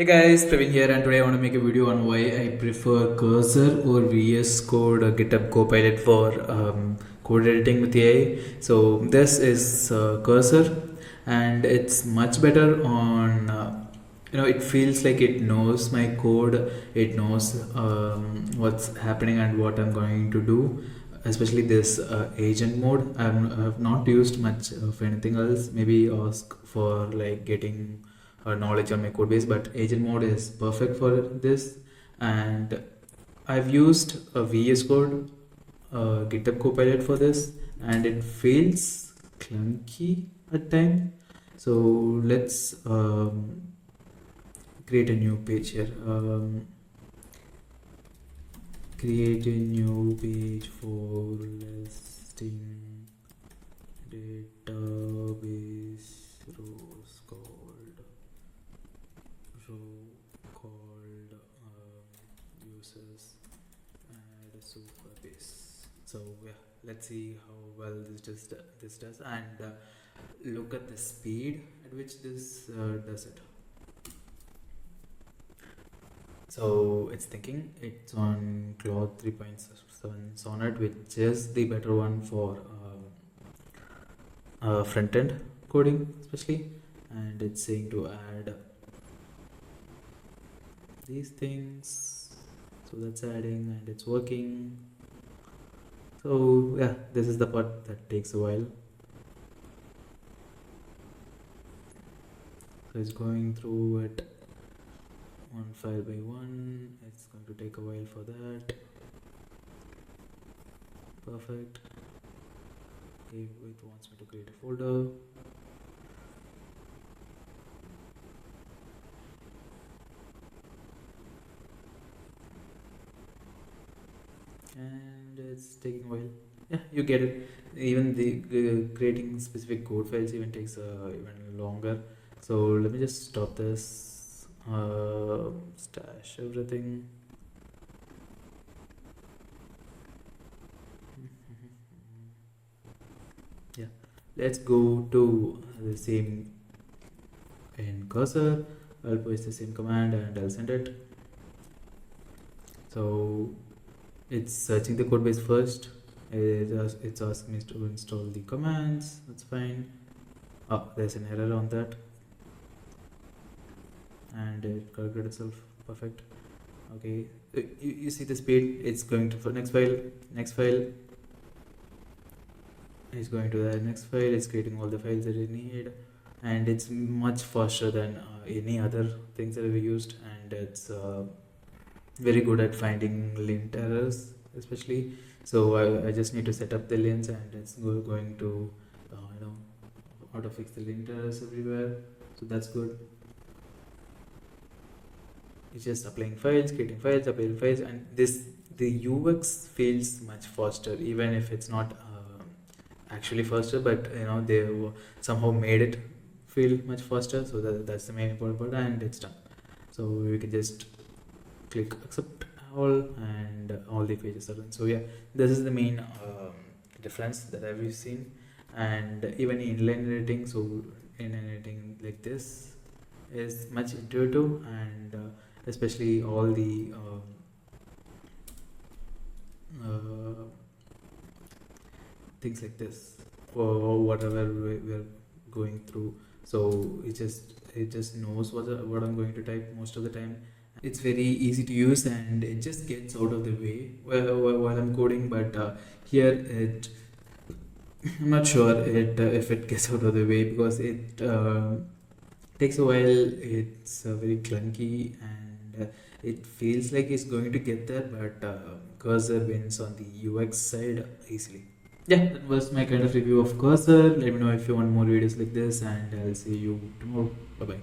Hey guys, Praveen here, and today I want to make a video on why I prefer Cursor or VS Code or GitHub Copilot for code editing with AI. So this is Cursor, and it's much better on. It feels like it knows my code. It knows what's happening and what I'm going to do. Especially this agent mode. I've not used much of anything else. Maybe ask for like getting knowledge on my code base, but agent mode is perfect for this. And I've used a VS Code, GitHub Copilot for this, and it feels clunky at times. So let's create a new page here. Create a new page for listing database rows called users and a super base. So yeah, let's see how well this does, and look at the speed at which this does it. So it's thinking it's on Claude 3.7 Sonnet, which is the better one for front end coding, especially. And it's saying to add these things, so that's adding and it's working. So yeah, this is the part that takes a while. So it's going through it one file by one. It's going to take a while for that. Perfect. Okay, it wants me to create a folder. And it's taking a while. Yeah, you get it. Even the creating specific code files even takes even longer. So let me just stop this. Stash everything. Yeah, let's go to the same in Cursor. I'll paste the same command and I'll send it. So it's searching the code base first. It's asking me to install the commands. That's fine. Oh, there's an error on that, and it corrected itself. Perfect. Okay, you see the speed. It's going to for next file. It's going to the next file. It's creating all the files that it need, and it's much faster than any other things that we used, and it's very good at finding lint errors, especially. So I just need to set up the lints, and it's going to auto fix the lint errors everywhere. So that's good. It's just applying files, creating files, applying files, and the UX feels much faster, even if it's not actually faster, but they somehow made it feel much faster. So that's the main important part, and it's done. So we can just click accept all, and all the pages are done. So yeah, this is the main difference that I've seen. And even inline editing, so inline editing like this is much intuitive, and especially all the things like this, or whatever we're going through. So it just knows what I'm going to type most of the time. It's very easy to use, and it just gets out of the way while I'm coding. But here I'm not sure if it gets out of the way, because it takes a while. It's very clunky, and it feels like it's going to get there, but Cursor wins on the UX side easily. Yeah, that was my kind of review of Cursor. Let me know if you want more videos like this, and I'll see you tomorrow. Bye bye.